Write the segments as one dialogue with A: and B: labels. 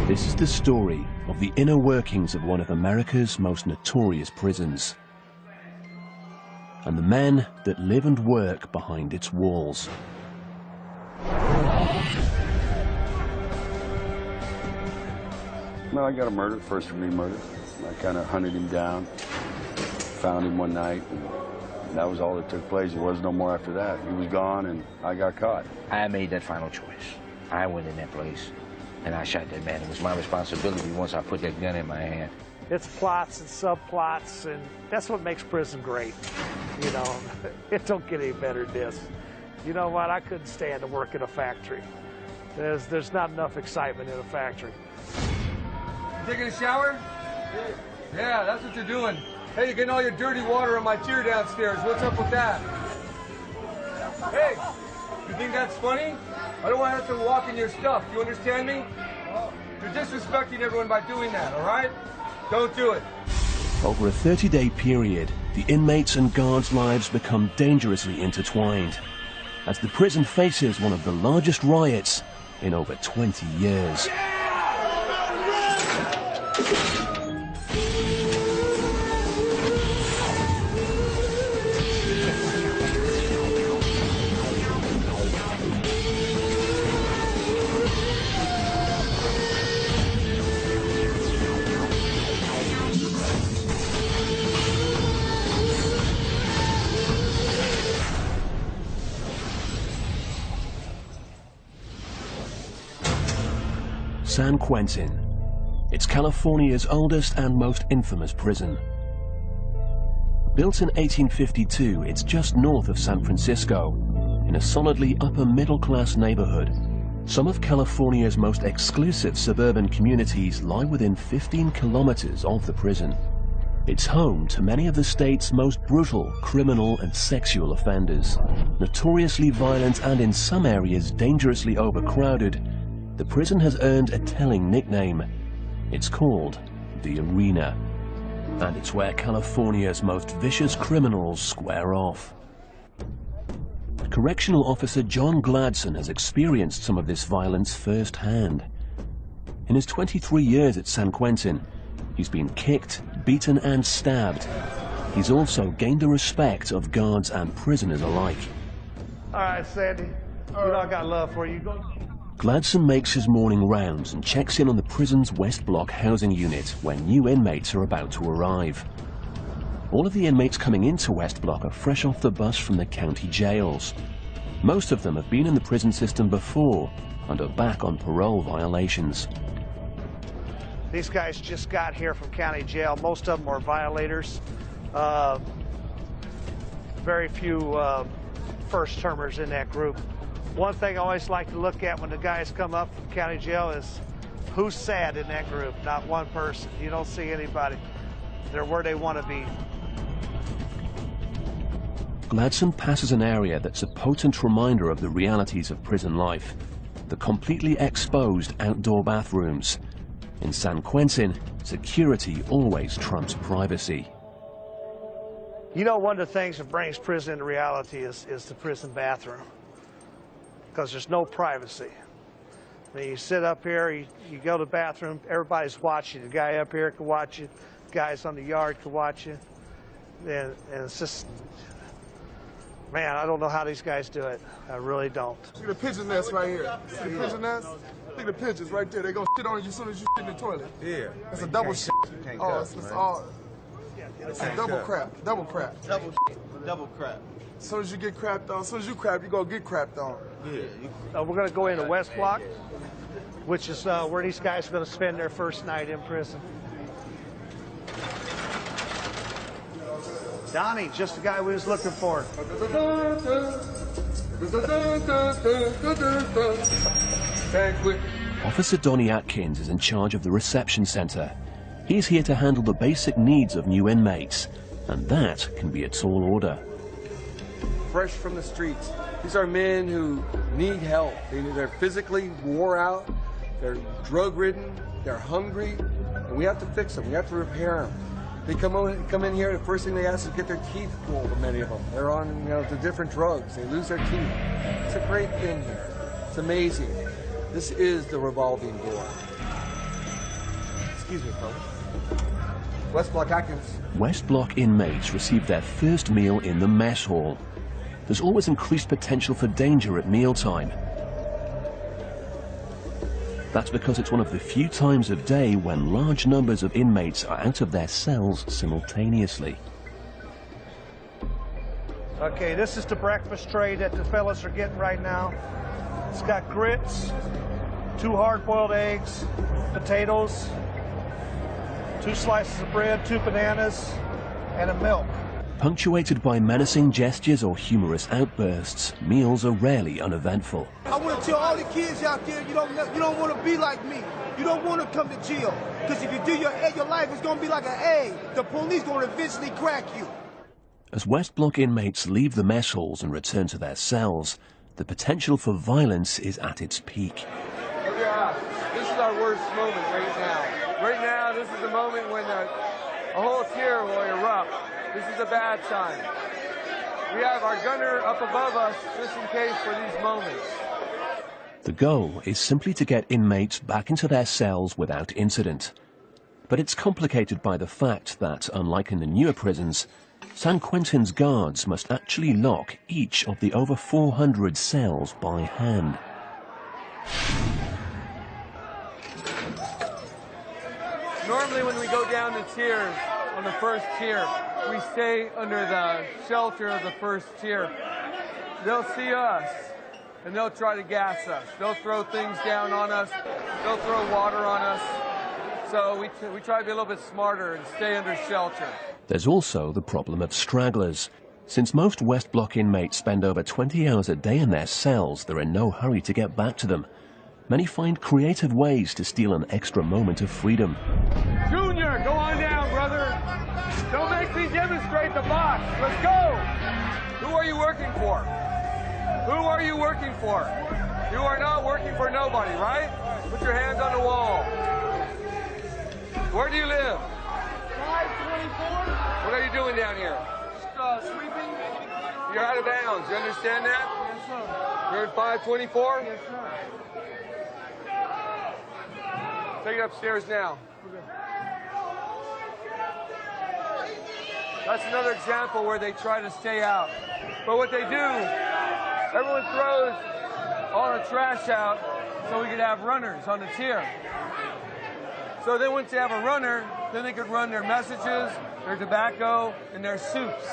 A: This is the story of the inner workings of one of America's most notorious prisons, and the men that live and work behind its walls.
B: Well, I got a murder, first-degree murder. I kind of hunted him down, found him one night, and that was all that took place. There was no more after that. He was gone, and I got caught.
C: I made that final choice. I went in that place, and I shot that man. It was my responsibility once I put that gun in my hand.
D: It's plots and subplots, and that's what makes prison great. You know, it don't get any better than this. You know what? I couldn't stand to work in a factory. There's not enough excitement in a factory.
E: Taking a shower? Yeah, that's what you're doing. Hey, you're getting all your dirty water on my chair downstairs. What's up with that? Hey, you think that's funny? I don't want to have to walk in your stuff. You understand me? You're disrespecting everyone by doing that, all right? Don't do it.
A: Over a 30-day period, the inmates' and guards' lives become dangerously intertwined as the prison faces one of the largest riots in over 20 years. San Quentin. It's California's oldest and most infamous prison. Built in 1852, it's just north of San Francisco, in a solidly upper-middle-class neighborhood. Some of California's most exclusive suburban communities lie within 15 kilometers of the prison. It's home to many of the state's most brutal criminal and sexual offenders. Notoriously violent and in some areas dangerously overcrowded, the prison has earned a telling nickname. It's called the Arena, and it's where California's most vicious criminals square off. Correctional Officer John Gladson has experienced some of this violence firsthand. In his 23 years at San Quentin, he's been kicked, beaten, and stabbed. He's also gained the respect of guards and prisoners alike.
D: All right, Sandy, you know I got love for you.
A: Gladson makes his morning rounds and checks in on the prison's West Block housing unit where new inmates are about to arrive. All of the inmates coming into West Block are fresh off the bus from the county jails. Most of them have been in the prison system before and are back on parole violations.
D: These guys just got here from county jail. Most of them are violators. Very few first-termers in that group. One thing I always like to look at when the guys come up from county jail is who's sad in that group. Not one person. You don't see anybody. They're where they want to be.
A: Gladson passes an area that's a potent reminder of the realities of prison life. The completely exposed outdoor bathrooms. In San Quentin, security always trumps privacy.
D: You know, one of the things that brings prison into reality is the prison bathroom. Because there's no privacy. I mean, you sit up here, you go to the bathroom, everybody's watching. The guy up here can watch you, guys on the yard can watch you. And it's just, man, I don't know how these guys do it. I really don't.
F: See the pigeon nest right here. See the pigeon nest? Look at the pigeons right there. They're going to shit on you as soon as you shit in the toilet. Yeah. That's a double shit. Oh, it's all. It's a double crap. Double crap.
G: Double crap.
F: As soon as you get crapped on, as soon as you crap, you're going to get crapped on.
D: Yeah. We're going to go into West Block, which is where these guys are going to spend their first night in prison. Donnie, just the guy we was looking for.
A: Officer Donnie Atkins is in charge of the reception center. He's here to handle the basic needs of new inmates, and that can be a tall order.
E: Fresh from the streets. These are men who need help. They're physically wore out, they're drug-ridden, they're hungry, and we have to fix them. We have to repair them. They come in here, the first thing they ask is to get their teeth pulled, many of them. They're on, the different drugs. They lose their teeth. It's a great thing here. It's amazing. This is the revolving door.
F: Excuse me, folks. West Block Atkins.
A: West Block inmates receive their first meal in the mess hall. There's always increased potential for danger at mealtime. That's because it's one of the few times of day when large numbers of inmates are out of their cells simultaneously.
D: Okay, this is the breakfast tray that the fellas are getting right now. It's got grits, 2 hard-boiled eggs, potatoes, 2 slices of bread, 2 bananas, and a milk.
A: Punctuated by menacing gestures or humorous outbursts, meals are rarely uneventful.
G: I want to tell all the kids out there, you don't want to be like me. You don't want to come to jail. Because if you do, your life is going to be like an A. The police going to eventually crack you.
A: As West Block inmates leave the mess halls and return to their cells, the potential for violence is at its peak.
E: Yeah, this is our worst moment right now. Right now, this is the moment when a whole tier will erupt. This is a bad time. We have our gunner up above us just in case for these moments.
A: The goal is simply to get inmates back into their cells without incident. But it's complicated by the fact that, unlike in the newer prisons, San Quentin's guards must actually lock each of the over 400 cells by hand.
E: Normally when we go down the tiers, on the first tier, we stay under the shelter of the first tier. They'll see us, and they'll try to gas us. They'll throw things down on us. They'll throw water on us. So we try to be a little bit smarter and stay under shelter.
A: There's also the problem of stragglers. Since most West Block inmates spend over 20 hours a day in their cells, they're in no hurry to get back to them. Many find creative ways to steal an extra moment of freedom.
E: Junior, go on down, brother. Don't make me demonstrate the box. Let's go. Who are you working for? Who are you working for? You are not working for nobody, right? Put your hands on the wall. Where do you live? 524. What are you doing down here?
G: Sweeping.
E: You're out of bounds. You understand that?
G: Yes, sir.
E: You're in 524?
G: Yes, sir.
E: Take it upstairs now. That's another example where they try to stay out. But what they do, everyone throws all the trash out so we could have runners on the tier. So then once they have a runner, then they could run their messages, their tobacco, and their soups.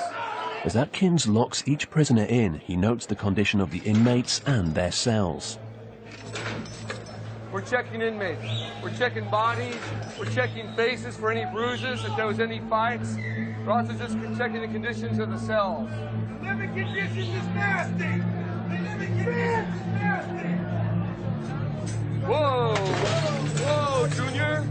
A: As Atkins locks each prisoner in, he notes the condition of the inmates and their cells.
E: We're checking inmates. We're checking bodies. We're checking faces for any bruises, if there was any fights. We're also just checking the conditions of the cells.
G: The living conditions is nasty. The living conditions is nasty.
E: Whoa! Whoa, Junior!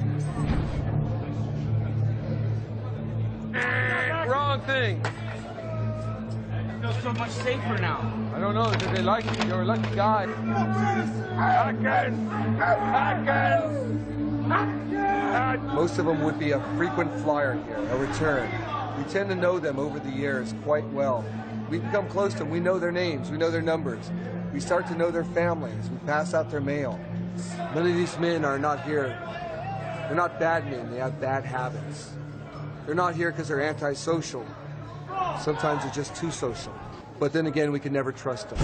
E: Wrong thing.
G: I feel so much safer now.
E: I don't know. Did they like you? You're a lucky guy.
H: Most of them would be a frequent flyer here, a return. We tend to know them over the years quite well. We become close to them. We know their names. We know their numbers. We start to know their families. We pass out their mail. Many of these men are not here. They're not bad men. They have bad habits. They're not here because they're antisocial. Sometimes they're just too social. But then again, we can never trust them.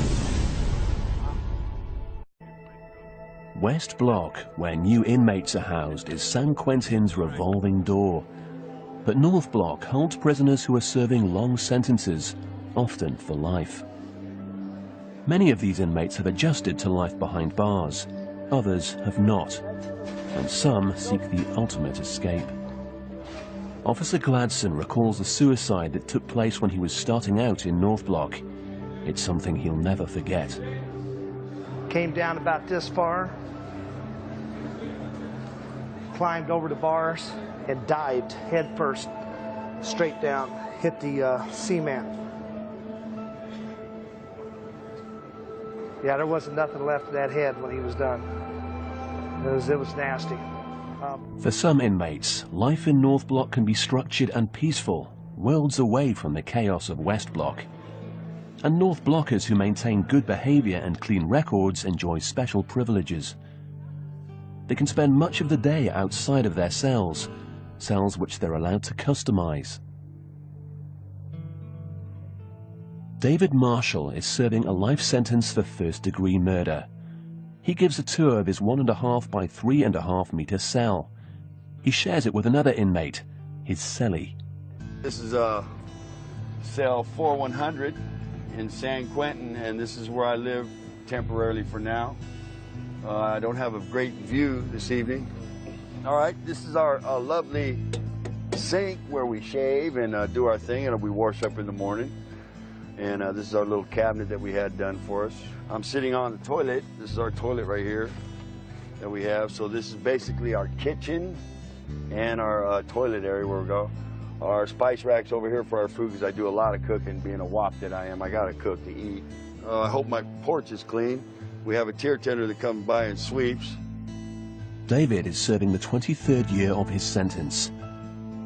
A: West Block, where new inmates are housed, is San Quentin's revolving door. But North Block holds prisoners who are serving long sentences, often for life. Many of these inmates have adjusted to life behind bars. Others have not. And some seek the ultimate escape. Officer Gladson recalls the suicide that took place when he was starting out in North Block. It's something he'll never forget.
D: Came down about this far, climbed over the bars, and dived head first, straight down, hit the cement. Yeah, there wasn't nothing left of that head when he was done. It was nasty.
A: For some inmates, life in North Block can be structured and peaceful, worlds away from the chaos of West Block. And North Blockers who maintain good behavior and clean records enjoy special privileges. They can spend much of the day outside of their cells, cells which they're allowed to customize. David Marshall is serving a life sentence for first-degree murder. He gives a tour of his 1.5 by 3.5 meter cell. He shares it with another inmate, his cellie.
B: This is cell 4100 in San Quentin, and this is where I live temporarily for now. I don't have a great view this evening. All right, this is our lovely sink where we shave and do our thing, and we wash up in the morning. And this is our little cabinet that we had done for us. I'm sitting on the toilet. This is our toilet right here that we have. So this is basically our kitchen and our toilet area where we go. Our spice racks over here for our food, because I do a lot of cooking. Being a wop that I am, I gotta cook to eat. I hope my porch is clean. We have a tier tender that comes by and sweeps.
A: David is serving the 23rd year of his sentence.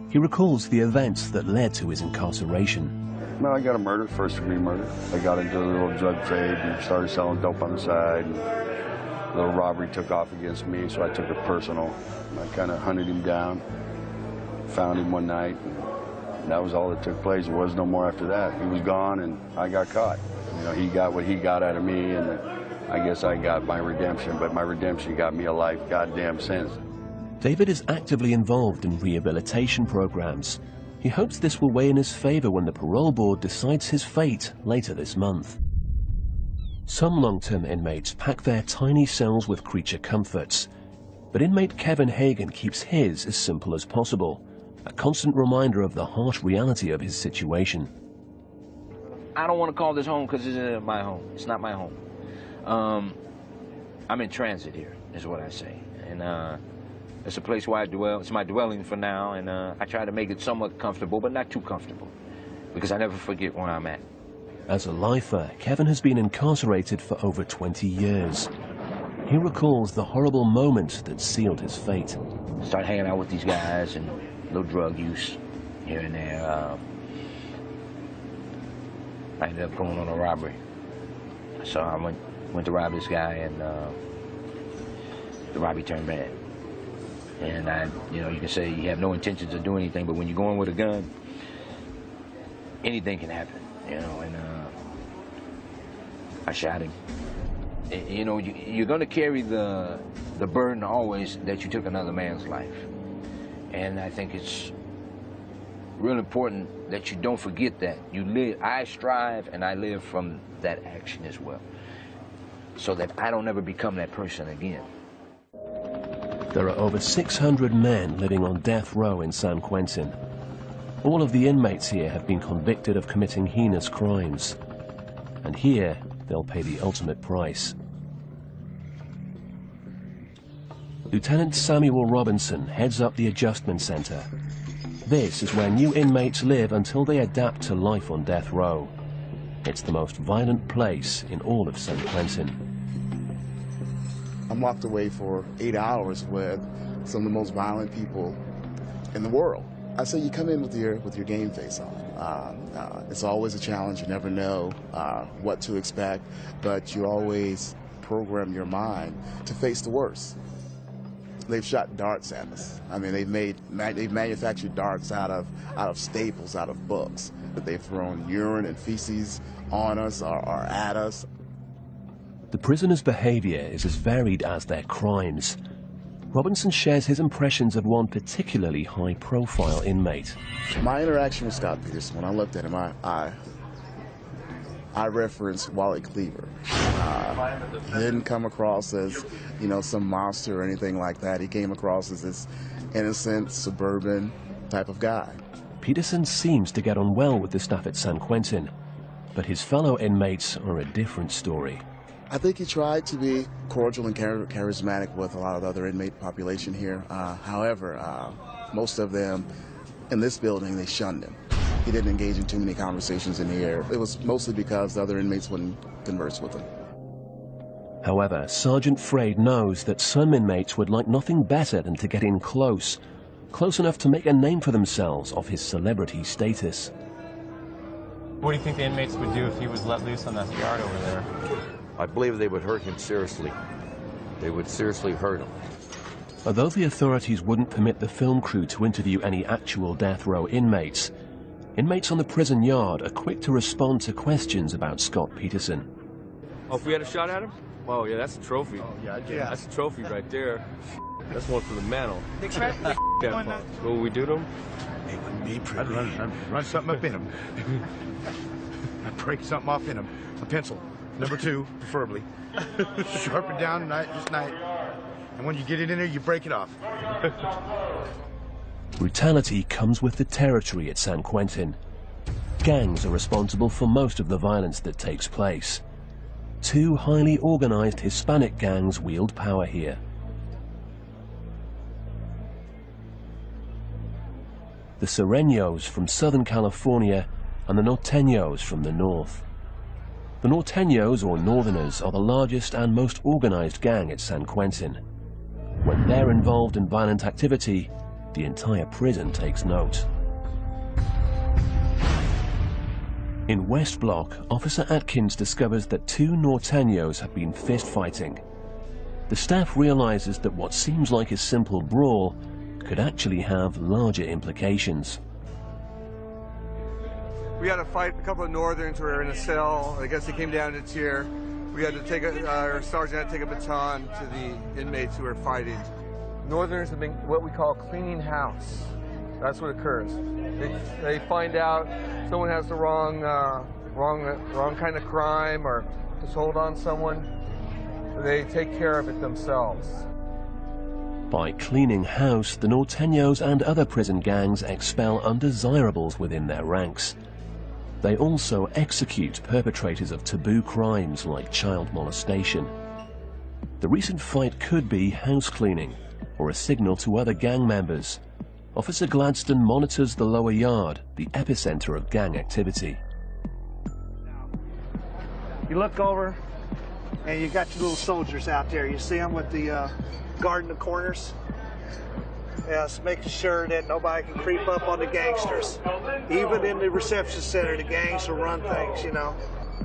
A: He recalls the events that led to his incarceration.
B: No, I got a murder, first-degree murder. I got into a little drug trade and started selling dope on the side. And a little robbery took off against me, so I took it personal. I kind of hunted him down, found him one night, and that was all that took place. There was no more after that. He was gone, and I got caught. You know, he got what he got out of me, and I guess I got my redemption, but my redemption got me a life goddamn sentence.
A: David is actively involved in rehabilitation programs. He hopes this will weigh in his favor when the parole board decides his fate later this month. Some long-term inmates pack their tiny cells with creature comforts, but inmate Kevin Hagan keeps his as simple as possible, a constant reminder of the harsh reality of his situation.
C: I don't want to call this home because it isn't my home. It's not my home. I'm in transit here, is what I say. And it's a place where I dwell. It's my dwelling for now, and I try to make it somewhat comfortable, but not too comfortable, because I never forget where I'm at.
A: As a lifer, Kevin has been incarcerated for over 20 years. He recalls the horrible moment that sealed his fate.
C: Start hanging out with these guys and a little drug use here and there. I ended up going on a robbery. So I went to rob this guy, and the robbery turned bad. And you know, you can say you have no intentions of doing anything, but when you go in with a gun, anything can happen, you know, and I shot him. You know, you're going to carry the burden always that you took another man's life. And I think it's real important that you don't forget that. You live, I strive and I live from that action as well, so that I don't ever become that person again.
A: There are over 600 men living on death row in San Quentin. All of the inmates here have been convicted of committing heinous crimes. And here, they'll pay the ultimate price. Lieutenant Samuel Robinson heads up the adjustment center. This is where new inmates live until they adapt to life on death row. It's the most violent place in all of San Quentin.
I: I'm locked away for 8 hours with some of the most violent people in the world. I say you come in with your game face on. It's always a challenge. You never know what to expect, but you always program your mind to face the worst. They've shot darts at us. I mean, they've manufactured darts out of staples, out of books. That they've thrown urine and feces on us or at us.
A: The prisoners' behavior is as varied as their crimes. Robinson shares his impressions of one particularly high-profile inmate.
I: My interaction with Scott Peterson, when I looked at him, I referenced Wally Cleaver. He didn't come across as, you know, some monster or anything like that. He came across as this innocent, suburban type of guy.
A: Peterson seems to get on well with the staff at San Quentin, but his fellow inmates are a different story.
I: I think he tried to be cordial and charismatic with a lot of the other inmate population here. However, most of them in this building, they shunned him. He didn't engage in too many conversations in here. It was mostly because the other inmates wouldn't converse with him.
A: However, Sergeant Frade knows that some inmates would like nothing better than to get in close enough to make a name for themselves off his celebrity status.
J: What do you think the inmates would do if he was let loose on that yard over there?
K: I believe they would hurt him seriously. They would seriously hurt him.
A: Although the authorities wouldn't permit the film crew to interview any actual death row inmates, inmates on the prison yard are quick to respond to questions about Scott Peterson.
E: Oh, if we had a shot at him? Oh, yeah, that's a trophy. Oh, yeah, that's a trophy right there. That's one for the mantle. What would we do to him?
K: It wouldn't be pretty. I'd run something up in him. I'd break something off in him. A pencil, number 2, preferably. Sharpen down night. And when you get it in there, you break it off.
A: Brutality comes with the territory at San Quentin. Gangs are responsible for most of the violence that takes place. 2 highly organized Hispanic gangs wield power here. The Sureños from Southern California and the Norteños from the north. The Norteños, or Northerners, are the largest and most organized gang at San Quentin. When they're involved in violent activity, the entire prison takes note. In West Block, Officer Atkins discovers that 2 Norteños have been fist-fighting. The staff realizes that what seems like a simple brawl could actually have larger implications.
H: We had to fight a couple of Northerns who were in a cell. I guess they came down to cheer. We had to take our sergeant had to take a baton to the inmates who were fighting. Northerners have been what we call cleaning house. That's what occurs. They find out someone has the wrong kind of crime or just hold on someone. They take care of it themselves.
A: By cleaning house, the Norteños and other prison gangs expel undesirables within their ranks. They also execute perpetrators of taboo crimes like child molestation. The recent fight could be house cleaning or a signal to other gang members. Officer Gladstone monitors the lower yard, the epicenter of gang activity.
D: You look over, and you got your little soldiers out there. You see them with the guarding the corners. Yes, making sure that nobody can creep up on the gangsters. Even in the reception center, the gangs will run things, you know.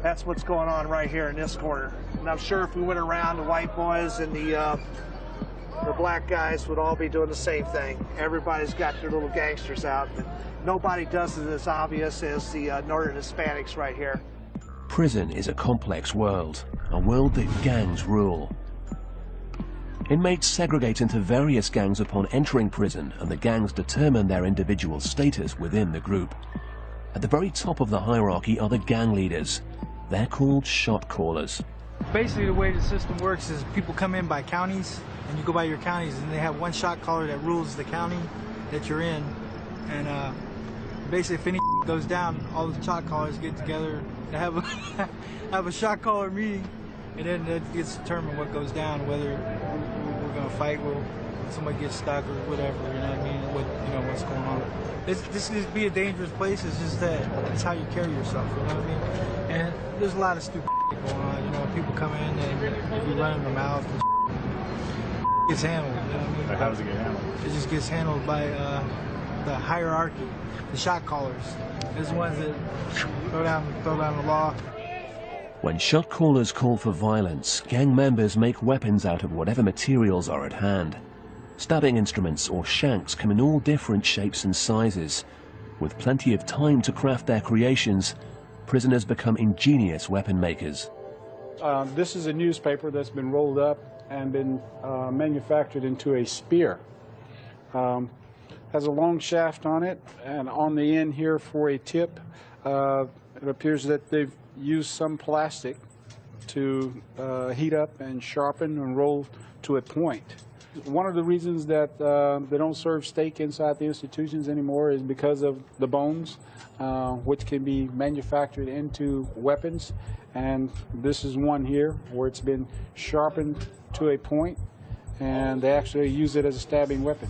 D: That's what's going on right here in this corner. And I'm sure if we went around, the white boys and the black guys would all be doing the same thing. Everybody's got their little gangsters out, but nobody does it as obvious as the Northern Hispanics right here.
A: Prison is a complex world, a world that gangs rule. Inmates segregate into various gangs upon entering prison, and the gangs determine their individual status within the group. At the very top of the hierarchy are the gang leaders. They're called shot callers.
L: Basically, the way the system works is people come in by counties, and you go by your counties, and they have one shot caller that rules the county that you're in. And basically, if any goes down, all the shot callers get together to have a shot caller meeting, and then it gets determined what goes down, whether we're going to fight, or somebody gets stuck, or whatever. You know what I mean? What's going on. This could be a dangerous place. It's just that it's how you carry yourself. You know what I mean? And there's a lot of stupid going on. You know, people come in and you run their mouth. And gets handled. You know what I mean?
K: How does it get handled?
L: It just gets handled by the hierarchy, the shot callers. There's the ones that throw down the law.
A: When shot callers call for violence, gang members make weapons out of whatever materials are at hand. Stabbing instruments or shanks come in all different shapes and sizes. With plenty of time to craft their creations, prisoners become ingenious weapon makers.
M: This is a newspaper that's been rolled up and been manufactured into a spear. Has a long shaft on it, and on the end here for a tip, it appears that they've used some plastic to heat up and sharpen and roll to a point. One of the reasons that they don't serve steak inside the institutions anymore is because of the bones, which can be manufactured into weapons. And this is one here where it's been sharpened to a point, and they actually use it as a stabbing weapon.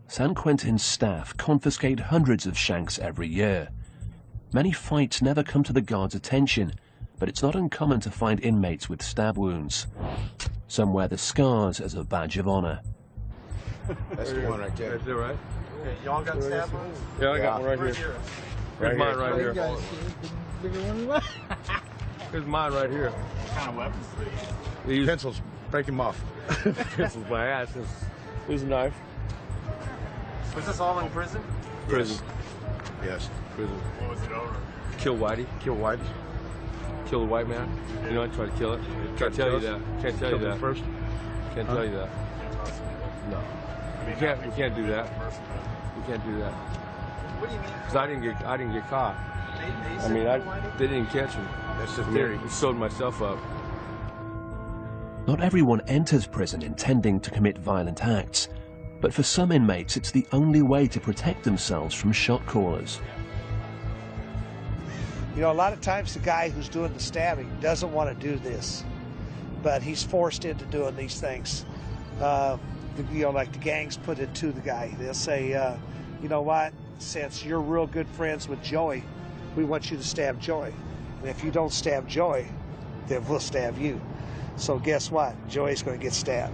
A: San Quentin's staff confiscate hundreds of shanks every year. Many fights never come to the guards' attention, but it's not uncommon to find inmates with stab wounds. Some wear the scars as a badge of honor.
K: That's the one right there.
E: Right there, right?
D: Y'all got stab wounds?
E: Yeah, I got one right here. Here's mine right here. Here's mine right here.
K: What kind of weapons do they use? Pencils.
N: break him off. Pencils my ass. There's a knife.
J: Was this all in prison?
N: Prison. Yes. Prison.
J: What was it over?
N: Kill Whitey. Kill Whitey. Kill the white man. You know, I tried to kill it. Can't tell you that. Can't tell you that. First. Can't tell you that. No. You can't do that. You can't do that.
J: What do you mean?
N: Because I didn't get caught. I mean, they didn't catch me. That's the theory. I sewed myself up.
A: Not everyone enters prison intending to commit violent acts, but for some inmates it's the only way to protect themselves from shot callers.
D: You know, a lot of times the guy who's doing the stabbing doesn't want to do this, but he's forced into doing these things. You know, like the gangs put it to the guy. They'll say, you know what, since you're real good friends with Joey, we want you to stab Joey. And if you don't stab Joey, then we'll stab you. So guess what? Joey's going to get stabbed.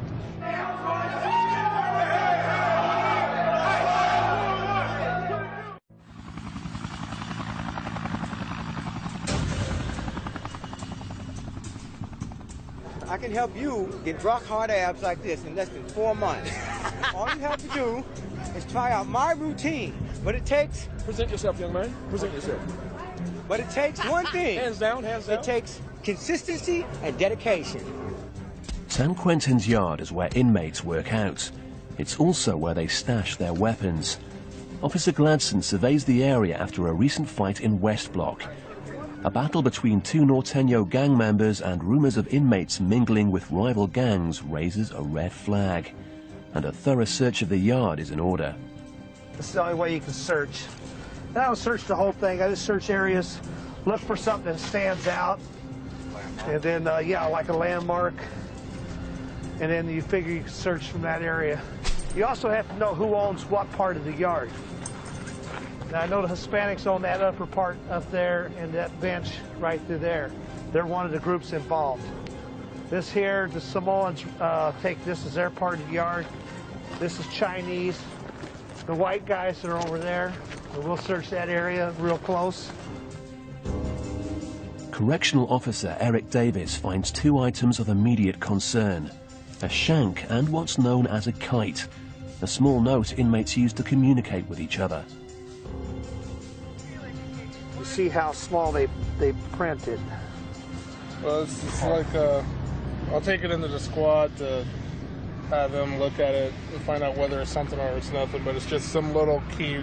G: I can help you get rock hard abs like this in less than 4 months. All you have to do is try out my routine. But it takes...
N: Present yourself, young man. Present yourself.
G: But it takes one thing.
N: Hands down, hands down.
G: It takes consistency and dedication.
A: San Quentin's yard is where inmates work out. It's also where they stash their weapons. Officer Gladson surveys the area after a recent fight in West Block. A battle between two Norteño gang members and rumors of inmates mingling with rival gangs raises a red flag. And a thorough search of the yard is in order.
D: This is the only way you can search. And I don't search the whole thing. I just search areas, look for something that stands out. And then, yeah, like a landmark. And then you figure you can search from that area. You also have to know who owns what part of the yard. Now, I know the Hispanics own that upper part up there and that bench right through there. They're one of the groups involved. This here, the Samoans take this as their part of the yard. This is Chinese. The white guys that are over there, and we'll search that area real close.
A: Correctional Officer Eric Davis finds two items of immediate concern: a shank and what's known as a kite, a small note inmates use to communicate with each other.
D: You see how small they print it.
O: Well, it's just like, I'll take it into the squad to have them look at it and find out whether it's something or it's nothing, but it's just some little key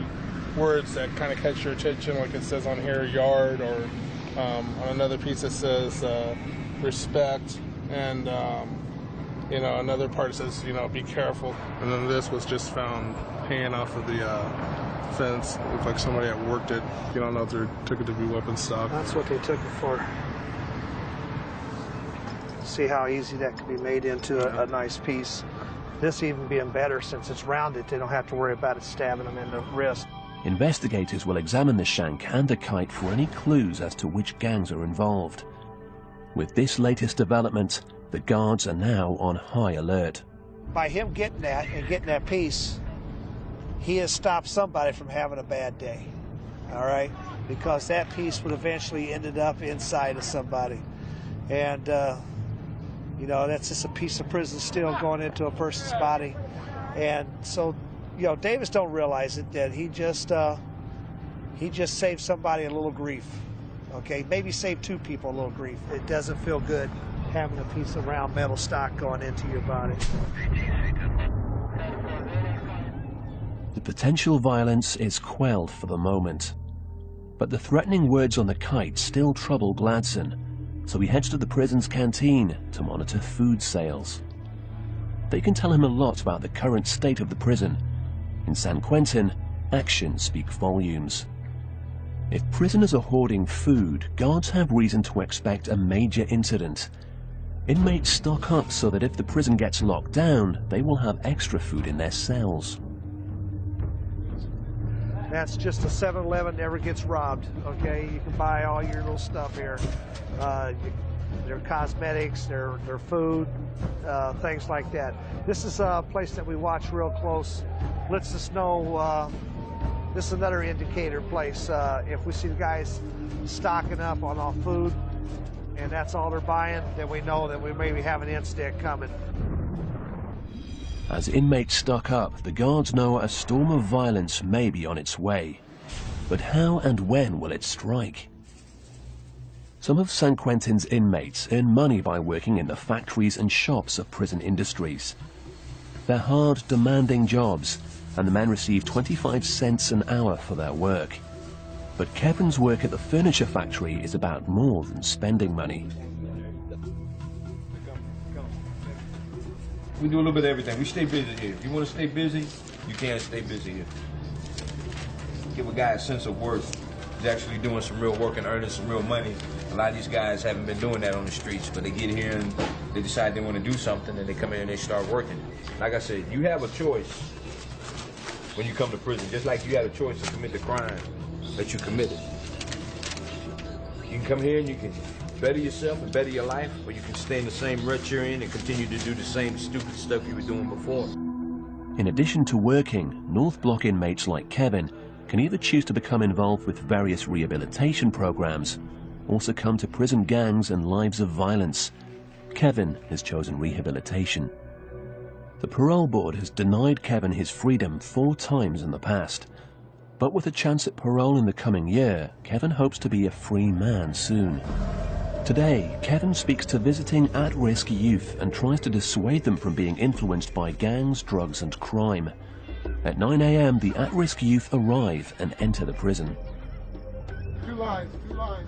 O: words that kind of catch your attention, like it says on here, yard, or on another piece it says respect, and you know, another part says, you know, be careful. And then this was just found hanging off of the fence. Looked like somebody had worked it. You don't know if they took it to be weapon stock.
D: That's what they took it for. See how easy that could be made into a nice piece. This even being better since it's rounded. They don't have to worry about it stabbing them in the wrist.
A: Investigators will examine the shank and the kite for any clues as to which gangs are involved. With this latest development, the guards are now on high alert.
D: By him getting that and getting that piece, he has stopped somebody from having a bad day, all right? Because that piece would eventually ended up inside of somebody. And, you know, that's just a piece of prison steel going into a person's body. And so, you know, Davis don't realize it, that he just saved somebody a little grief, okay? Maybe saved two people a little grief. It doesn't feel good having a piece of round metal stock going into your body.
A: The potential violence is quelled for the moment. But the threatening words on the kite still trouble Gladson, so he heads to the prison's canteen to monitor food sales. They can tell him a lot about the current state of the prison. In San Quentin, actions speak volumes. If prisoners are hoarding food, guards have reason to expect a major incident. Inmates stock up so that if the prison gets locked down, they will have extra food in their cells.
D: That's just a 7-Eleven, never gets robbed, okay? You can buy all your little stuff here. Their cosmetics, their food, things like that. This is a place that we watch real close. Lets us know, this is another indicator place. If we see the guys stocking up on all food and and that's all they're buying, then we know that we maybe have an in-stick coming.
A: As inmates stock up, the guards know a storm of violence may be on its way. But how and when will it strike? Some of San Quentin's inmates earn money by working in the factories and shops of prison industries. They're hard, demanding jobs, and the men receive 25 cents an hour for their work. But Kevin's work at the furniture factory is about more than spending money.
N: We do a little bit of everything. We stay busy here. If you want to stay busy, you can stay busy here. Give a guy a sense of worth. He's actually doing some real work and earning some real money. A lot of these guys haven't been doing that on the streets, but they get here and they decide they want to do something, and they come in and they start working. Like I said, you have a choice when you come to prison, just like you had a choice to commit the crime that you committed. You can come here and you can better yourself and better your life, or you can stay in the same rut you're in and continue to do the same stupid stuff you were doing before.
A: In addition to working, North Block inmates like Kevin can either choose to become involved with various rehabilitation programs or succumb to prison gangs and lives of violence. Kevin has chosen rehabilitation. The parole board has denied Kevin his freedom 4 times in the past. But with a chance at parole in the coming year, Kevin hopes to be a free man soon. Today, Kevin speaks to visiting at-risk youth and tries to dissuade them from being influenced by gangs, drugs and crime. At 9 a.m., the at-risk youth arrive and enter the prison.
F: 2 lines, man. 2 lines.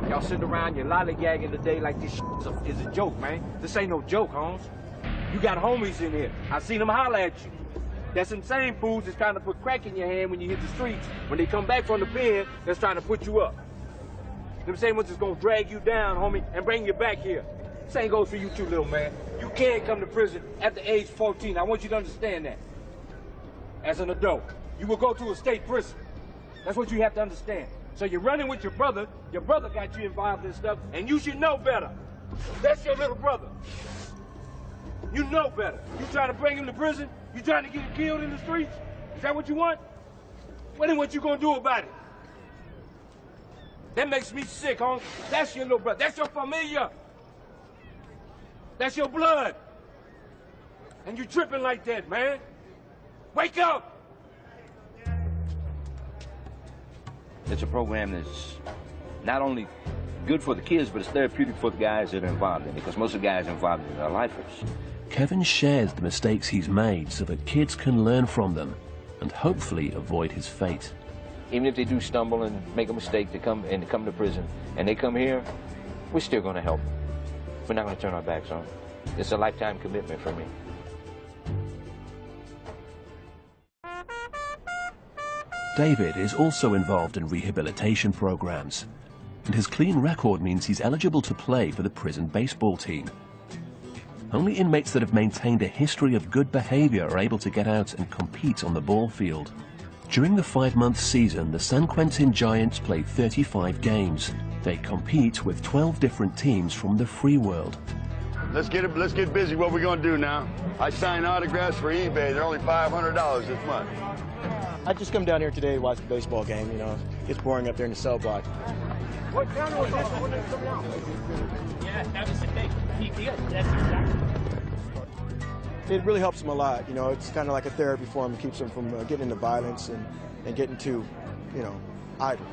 C: Y'all sitting around, you're lollygagging today like this is a joke, man. This ain't no joke, Holmes. You got homies in here. I seen them holler at you. That's some same fools that's trying to put crack in your hand when you hit the streets. When they come back from the pen, that's trying to put you up. Them same ones that's gonna drag you down, homie, and bring you back here. Same goes for you too, little man. You can't come to prison after age 14. I want you to understand that. As an adult, you will go to a state prison. That's what you have to understand. So you're running with your brother got you involved in stuff, and you should know better. That's your little brother. You know better. You trying to bring him to prison? You trying to get him killed in the streets? Is that what you want? Well, then what you gonna do about it? That makes me sick, huh? That's your little brother. That's your familia. That's your blood. And you tripping like that, man. Wake up! It's a program that's not only good for the kids, but it's therapeutic for the guys that are involved in it, because most of the guys involved in it are lifers.
A: Kevin shares the mistakes he's made so that kids can learn from them and hopefully avoid his fate.
C: Even if they do stumble and make a mistake to come to prison, and they come here, we're still going to help them. We're not going to turn our backs on them. It's a lifetime commitment for me.
A: David is also involved in rehabilitation programs, and his clean record means he's eligible to play for the prison baseball team. Only inmates that have maintained a history of good behavior are able to get out and compete on the ball field. During the 5-month season, the San Quentin Giants play 35 games. They compete with 12 different teams from the free world.
B: Let's get busy. What we gonna do now? I signed autographs for eBay. They're only $500 this month.
P: I just come down here today to watch the baseball game. You know, it's boring up there in the cell block.
Q: What channel is this? When it's coming out? Yeah, that was the thing. That's exactly.
P: It really helps them a lot. You know, it's kind of like a therapy for them. It keeps them from getting into violence and getting too, you know, idle.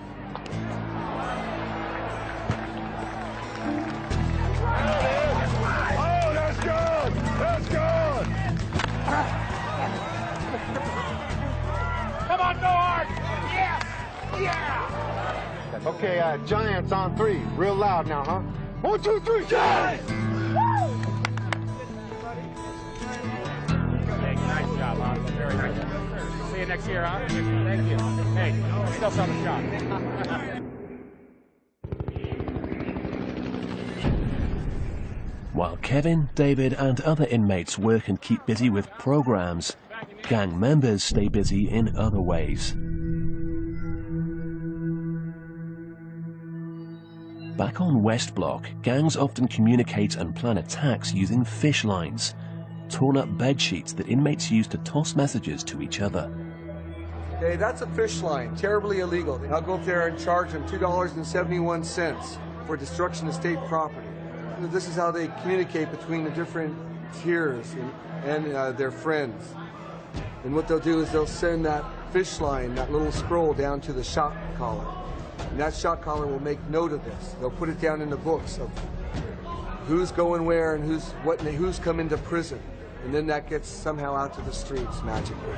F: Oh, that's good! That's good!
Q: Come on, North! Yes! Yeah!
K: Okay, Giants on 3. Real loud now, huh? 1, 2, 3, Giants!
Q: Nice job, Bob. Very nice. See you next year, huh? Thank you. Hey, still saw the shot.
A: While Kevin, David and other inmates work and keep busy with programs, gang members stay busy in other ways. Back on West Block, gangs often communicate and plan attacks using fish lines, torn up bed sheets that inmates use to toss messages to each other.
H: Okay, that's a fish line, terribly illegal. I'll go up there and charge them $2.71 for destruction of state property. This is how they communicate between the different tiers and their friends. And what they'll do is they'll send that fish line, that little scroll, down to the shot collar. And that shot collar will make note of this. They'll put it down in the books of who's going where and who's come into prison. And then that gets somehow out to the streets magically.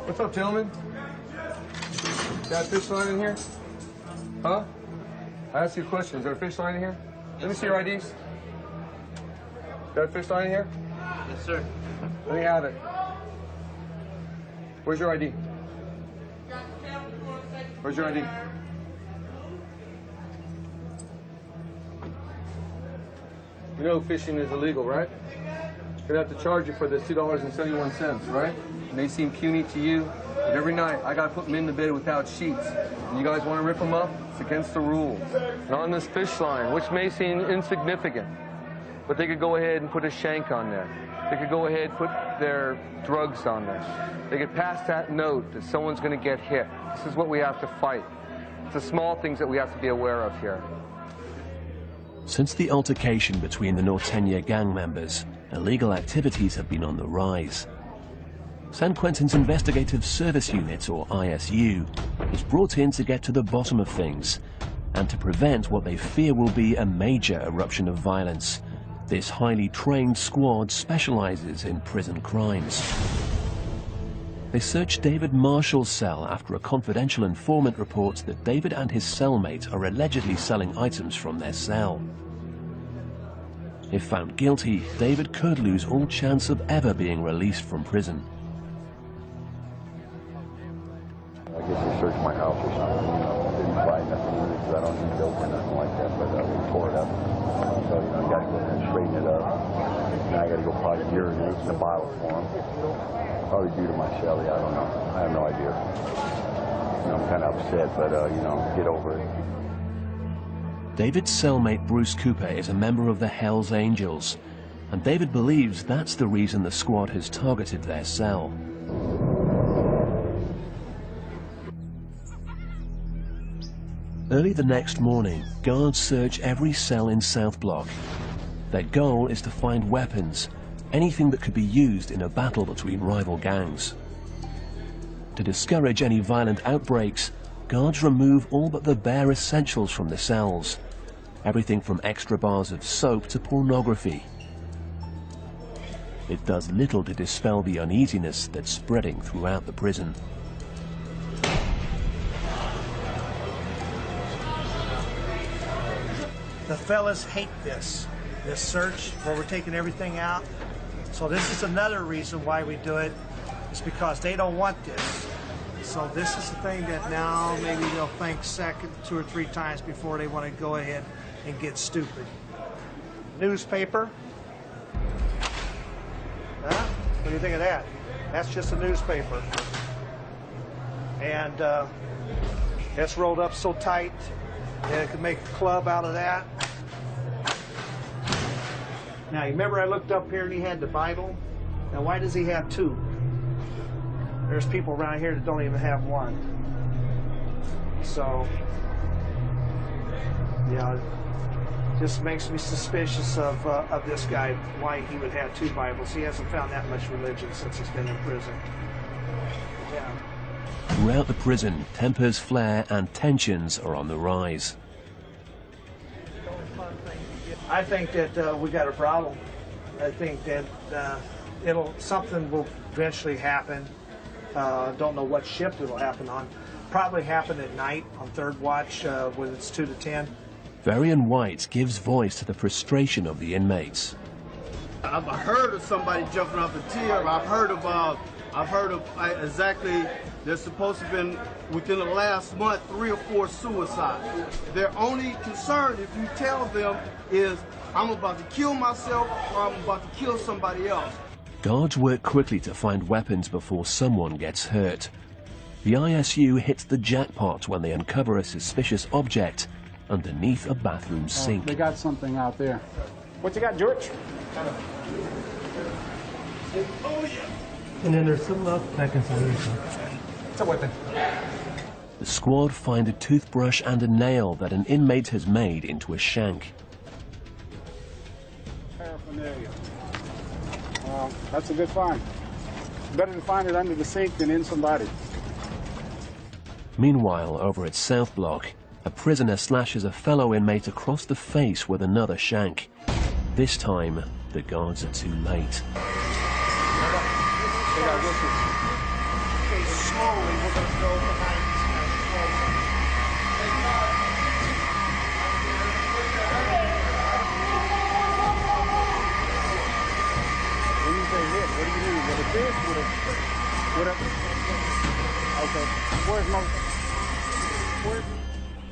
H: What's up, gentlemen? Got a fish line in here? Huh? I asked you a question. Is there a fish line in here? Let me see your IDs. Got a fish line in here?
R: Yes, sir.
H: Let me have it. Where's your ID? Where's your ID? You know fishing is illegal, right? Gonna have to charge you for this $2.71, right? And they seem puny to you. But every night, I gotta put them in the bed without sheets. And you guys wanna rip them up? It's against the rules. And on this fish line, which may seem insignificant, but they could go ahead and put a shank on there. They could go ahead and put their drugs on there. They could pass that note that someone's gonna get hit. This is what we have to fight. It's the small things that we have to be aware of here.
A: Since the altercation between the Norteña gang members, illegal activities have been on the rise. San Quentin's Investigative Service Unit, or ISU, is brought in to get to the bottom of things and to prevent what they fear will be a major eruption of violence. This highly trained squad specializes in prison crimes. They search David Marshall's cell after a confidential informant reports that David and his cellmate are allegedly selling items from their cell. If found guilty, David could lose all chance of ever being released from prison.
S: I guess they searched my house or something, you know. I didn't buy nothing in it because I don't need dope or nothing like that, but we tore it up. So, you know, you got to go there and straighten it up. Now I got to go probably urinate in the bottle for them. Probably due to my celly, I don't know. I have no idea. You know, I'm kind of upset, but, you know, get over it.
A: David's cellmate Bruce Cooper is a member of the Hells Angels, and David believes that's the reason the squad has targeted their cell. Early the next morning, guards search every cell in South Block. Their goal is to find weapons, anything that could be used in a battle between rival gangs. To discourage any violent outbreaks, guards remove all but the bare essentials from the cells. Everything from extra bars of soap to pornography. It does little to dispel the uneasiness that's spreading throughout the prison.
D: The fellas hate this search where we're taking everything out. So this is another reason why we do it. It's because they don't want this. So this is the thing that now maybe they'll think second 2 or 3 times before they want to go ahead and get stupid. Newspaper. Huh? What do you think of that? That's just a newspaper. And it's rolled up so tight that it could make a club out of that. Now, you remember I looked up here and he had the Bible? Now, why does he have 2? There's people around here that don't even have 1. So, yeah, just makes me suspicious of this guy, why he would have 2 Bibles. He hasn't found that much religion since he's been in prison. Yeah.
A: Throughout the prison, tempers flare and tensions are on the rise.
D: I think that we got a problem. I think that something will eventually happen. Don't know what shift it'll happen on. Probably happen at night on 3rd watch when it's 2 to 10.
A: Varian White gives voice to the frustration of the inmates.
G: I've heard of somebody jumping off a tier. I've heard of exactly, there's supposed to have been, within the last month, 3 or 4 suicides. Their only concern, if you tell them, is I'm about to kill myself or I'm about to kill somebody else.
A: Guards work quickly to find weapons before someone gets hurt. The ISU hits the jackpot when they uncover a suspicious object underneath a bathroom sink.
M: They got something out there.
Q: What you got, George?
G: Oh, yeah.
R: And then there's some left back inside there.
L: It's a weapon.
A: The squad find a toothbrush and a nail that an inmate has made into a shank.
M: Paraphernalia. That's a good find. Better to find it under the sink than in somebody.
A: Meanwhile, over at South Block, a prisoner slashes a fellow inmate across the face with another shank. This time, the guards are too late.
D: Slowly, we're going to go behind
M: When you say hit, what do you mean? With a fist? With a... Okay. Where's most...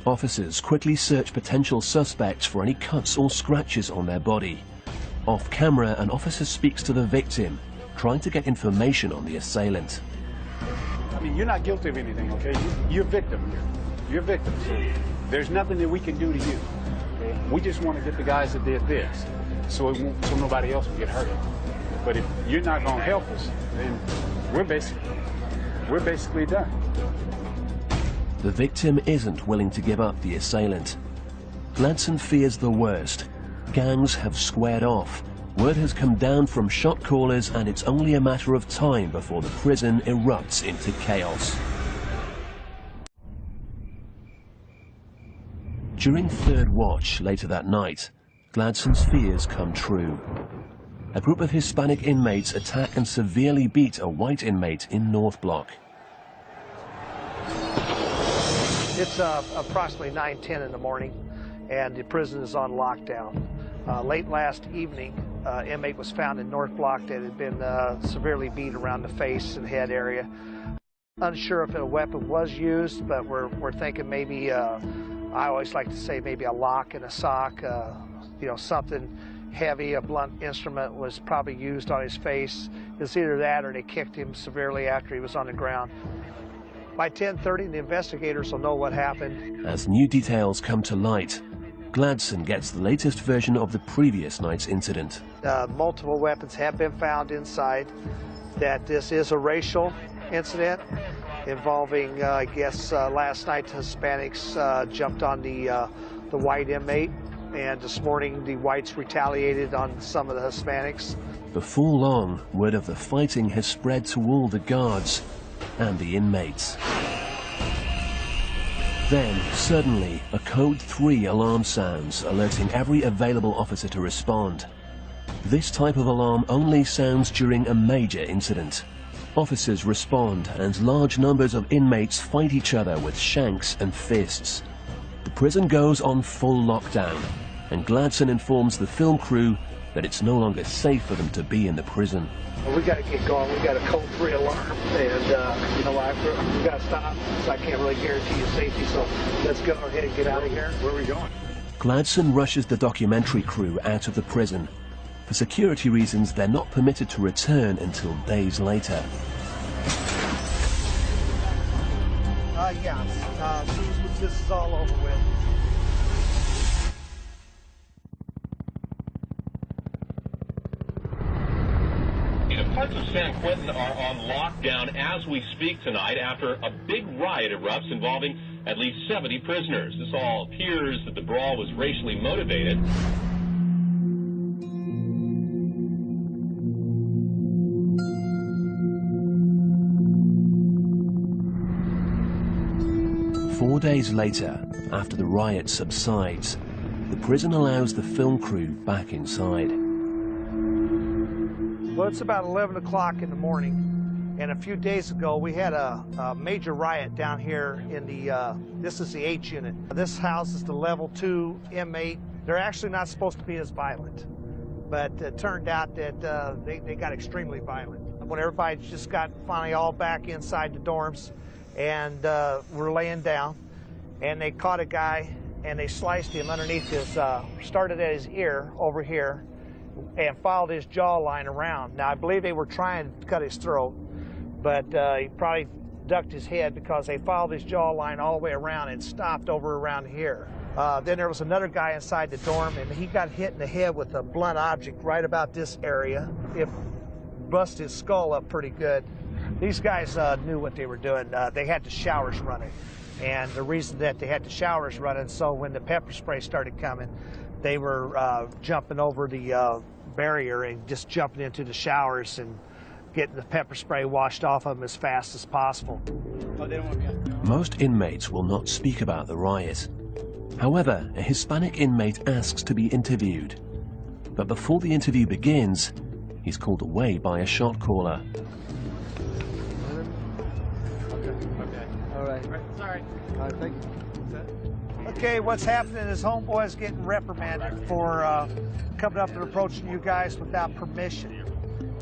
A: Officers quickly search potential suspects for any cuts or scratches on their body. Off camera, an officer speaks to the victim, trying to get information on the assailant.
M: I mean, you're not guilty of anything, okay? You're a victim here. You're a victim, so there's nothing that we can do to you. Okay? We just want to get the guys that did this, so nobody else will get hurt. But if you're not going to help us, then we're basically done.
A: The victim isn't willing to give up the assailant. Gladson fears the worst. Gangs have squared off. Word has come down from shot callers, and it's only a matter of time before the prison erupts into chaos. During third watch later that night, Gladson's fears come true. A group of Hispanic inmates attack and severely beat a white inmate in North Block.
D: It's approximately 9:10 in the morning, and the prison is on lockdown. Late last evening, inmate was found in North Block that had been severely beat around the face and head area. Unsure if a weapon was used, but we're thinking maybe, I always like to say maybe a lock and a sock, you know, something heavy, a blunt instrument was probably used on his face. It's either that or they kicked him severely after he was on the ground. By 10:30, the investigators will know what happened.
A: As new details come to light, Gladson gets the latest version of the previous night's incident.
D: Multiple weapons have been found inside, that this is a racial incident involving, I guess, last night Hispanics jumped on the white inmate, and this morning the whites retaliated on some of the Hispanics.
A: Before long, word of the fighting has spread to all the guards and the inmates. Then, suddenly, a Code 3 alarm sounds, alerting every available officer to respond. This type of alarm only sounds during a major incident. Officers respond, and large numbers of inmates fight each other with shanks and fists. The prison goes on full lockdown, and Gladson informs the film crew that it's no longer safe for them to be in the prison.
D: Well, we got to get going. We got a Code 3 alarm, and you know, we got to stop. So I can't really guarantee you safety. So let's go ahead and get out of here.
K: Where are we going?
A: Gladson rushes the documentary crew out of the prison. For security reasons, they're not permitted to return until days later.
D: Yeah. As soon as this is all over with.
T: Parts of San Quentin are on lockdown as we speak tonight after a big riot erupts involving at least 70 prisoners. This all appears that the brawl was racially motivated.
A: Four days later, after the riot subsides, the prison allows the film crew back inside.
D: Well, it's about 11 o'clock in the morning, and a few days ago we had a major riot down here in the, this is the H unit. This houses the level 2 inmate. They're actually not supposed to be as violent, but it turned out that they got extremely violent. When everybody just got finally all back inside the dorms and were laying down, and they caught a guy and they sliced him underneath his, started at his ear over here, and followed his jawline around. Now, I believe they were trying to cut his throat, but he probably ducked his head because they followed his jawline all the way around and stopped over around here. Then there was another guy inside the dorm, and he got hit in the head with a blunt object right about this area. If bust his skull up pretty good. These guys knew what they were doing. They had the showers running. And the reason that they had the showers running, so when the pepper spray started coming, they were jumping over the barrier and just jumping into the showers and getting the pepper spray washed off of them as fast as possible.
A: Most inmates will not speak about the riot. However, a Hispanic inmate asks to be interviewed. But before the interview begins, he's called away by a shot caller.
D: All right. Sorry. All right, thank you. Okay, what's happening is homeboy's getting reprimanded for coming up and approaching you guys without permission.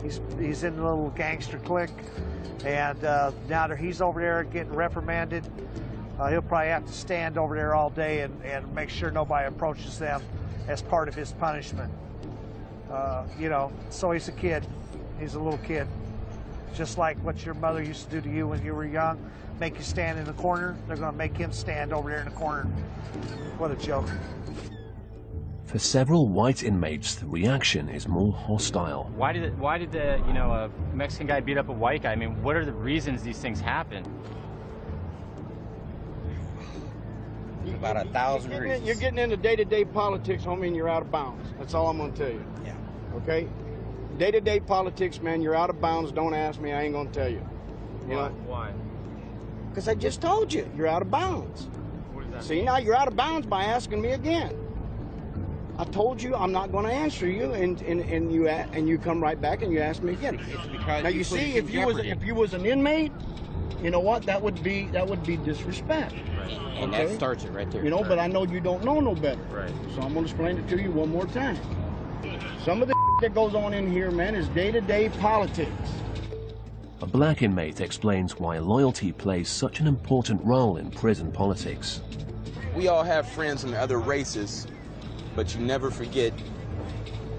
D: He's in a little gangster clique, and now that he's over there getting reprimanded, he'll probably have to stand over there all day and make sure nobody approaches them as part of his punishment. You know, so he's a kid. He's a little kid. Just like what your mother used to do to you when you were young, make you stand in the corner, they're going to make him stand over there in the corner. What a joke.
A: For several white inmates, the reaction is more hostile.
J: Why did the a Mexican guy beat up a white guy? I mean, what are the reasons these things happen?
G: About 1,000 reasons. You're getting into day-to-day politics, homie, and you're out of bounds. That's all I'm going to tell you. Yeah. Okay? Day-to-day politics, man, you're out of bounds. Don't ask me. I ain't going to tell you. You know?
J: Why?
G: Because I just told you. You're out of bounds.
J: What does that
G: See,
J: mean?
G: now you're out of bounds by asking me again. I told you I'm not going to answer you, and you come right back and you ask me again.
J: It's because
G: now you see, if you was an inmate, you know what? That would be disrespect.
J: Right. And that starts it right there.
G: You know, but I know you don't know no better.
J: Right.
G: So I'm going to explain it to you one more time. Some of the that goes on in here, man, is day-to-day politics.
A: A black inmate explains why loyalty plays such an important role in prison politics.
U: We all have friends in other races, but you never forget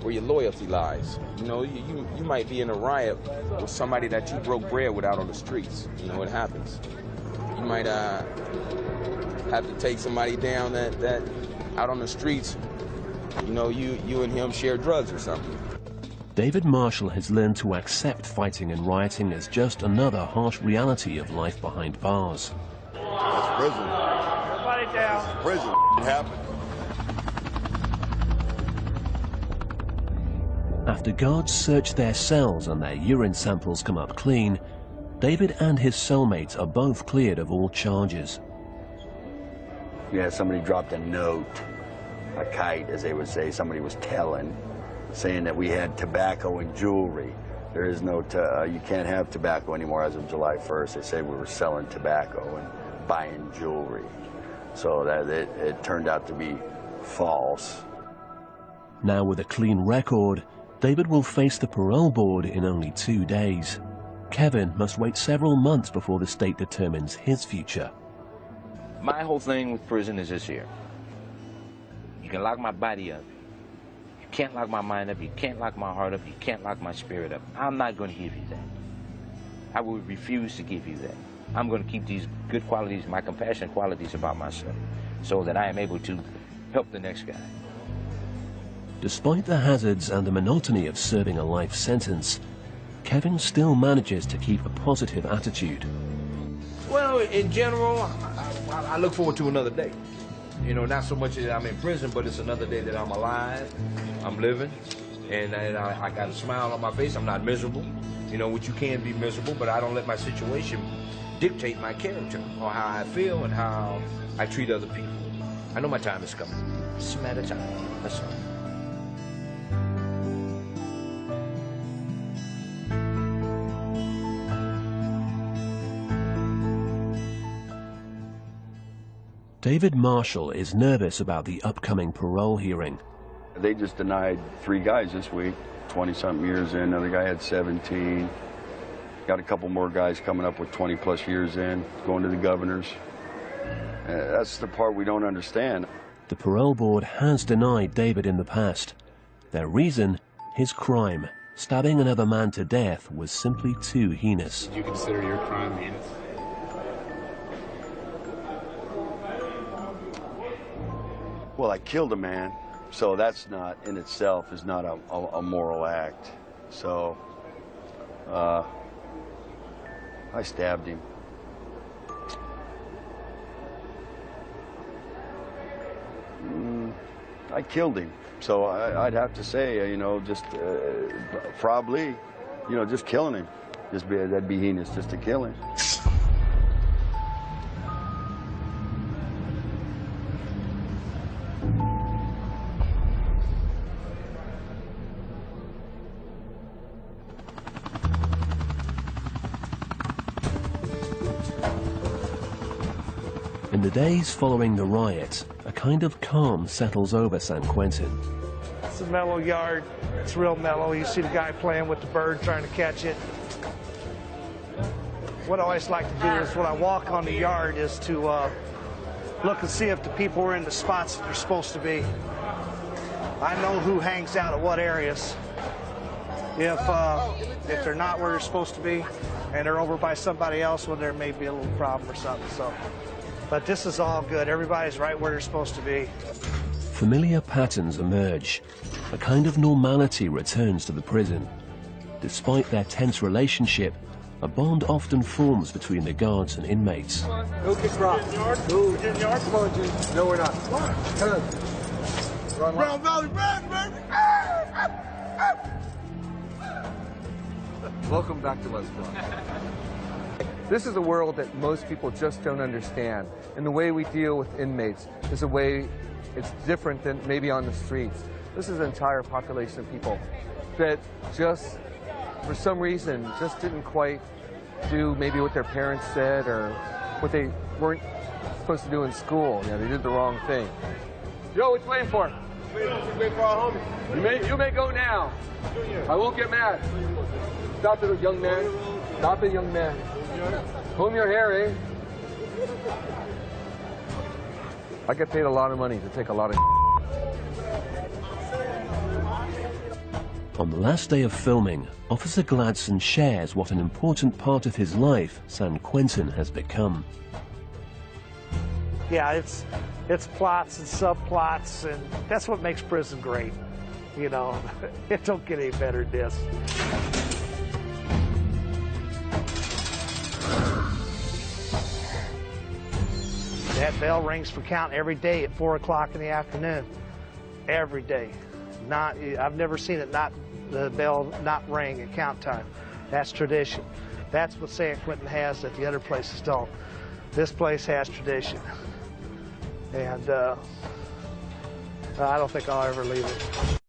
U: where your loyalty lies. You know, you might be in a riot with somebody that you broke bread with out on the streets. You know, it happens. You might have to take somebody down that out on the streets, you know, you and him share drugs or something.
A: David Marshall has learned to accept fighting and rioting as just another harsh reality of life behind bars.
B: That's prison.
D: Everybody down.
B: It's prison. It happened.
A: After guards search their cells and their urine samples come up clean, David and his cellmates are both cleared of all charges.
B: Yeah, somebody dropped a note, a kite, as they would say. Somebody was telling, saying that we had tobacco and jewelry. There is no, you can't have tobacco anymore as of July 1st. They said we were selling tobacco and buying jewelry. So that it turned out to be false.
A: Now with a clean record, David will face the parole board in only 2 days. Kevin must wait several months before the state determines his future.
C: My whole thing with prison is this here. You can lock my body up. You can't lock my mind up. You can't lock my heart up. You can't lock my spirit up. I'm not going to give you that. I will refuse to give you that. I'm going to keep these good qualities, my compassionate qualities about myself, so that I am able to help the next guy.
A: Despite the hazards and the monotony of serving a life sentence, Kevin still manages to keep a positive attitude.
C: Well, in general, I look forward to another day. You know, not so much that I'm in prison, but it's another day that I'm alive, I'm living, and I got a smile on my face. I'm not miserable, you know, which you can be miserable, but I don't let my situation dictate my character or how I feel and how I treat other people. I know my time is coming. It's a matter of time. That's all.
A: David Marshall is nervous about the upcoming parole hearing.
B: They just denied 3 guys this week, 20-something years in. Another guy had 17. Got a couple more guys coming up with 20-plus years in, going to the governors. That's the part we don't understand.
A: The parole board has denied David in the past. Their reason, his crime, stabbing another man to death, was simply too heinous.
V: Did you consider your crime heinous?
B: Well, I killed a man, so that's not in itself is not a moral act. So I stabbed him. I killed him. So I'd have to say, you know, just probably, you know, just killing him. That'd be heinous, just to kill him.
A: In the days following the riot, a kind of calm settles over San Quentin.
D: It's a mellow yard. It's real mellow. You see the guy playing with the bird, trying to catch it. What I always like to do is when I walk on the yard is to look and see if the people are in the spots that they're supposed to be. I know who hangs out at what areas. If they're not where they're supposed to be and they're over by somebody else, well, there may be a little problem or something. So, but this is all good. Everybody's right where they're supposed to be.
A: Familiar patterns emerge. A kind of normality returns to the prison. Despite their tense relationship, a bond often forms between the guards and inmates.
H: No kick rock. No. Come on, Jim. No, we're not. Come on.
F: Brown Valley Red, baby!
H: Welcome back to West Block. This is a world that most people just don't understand. And the way we deal with inmates is a way it's different than maybe on the streets. This is an entire population of people that just, for some reason, just didn't quite do maybe what their parents said or what they weren't supposed to do in school. You know, they did the wrong thing. Yo, what you waiting for?
F: Wait for our homie.
H: You may go now. I won't get mad. Stop it, young man. Stop it, young man. Comb your hair, eh? I get paid a lot of money to take a lot of
A: On the last day of filming, Officer Gladson shares what an important part of his life San Quentin has become.
D: Yeah, it's plots and subplots, and that's what makes prison great. You know, it don't get any better than this. That bell rings for count every day at 4 o'clock in the afternoon. Every day. I've never seen it the bell not ring at count time. That's tradition. That's what San Quentin has that the other places don't. This place has tradition. And I don't think I'll ever leave it.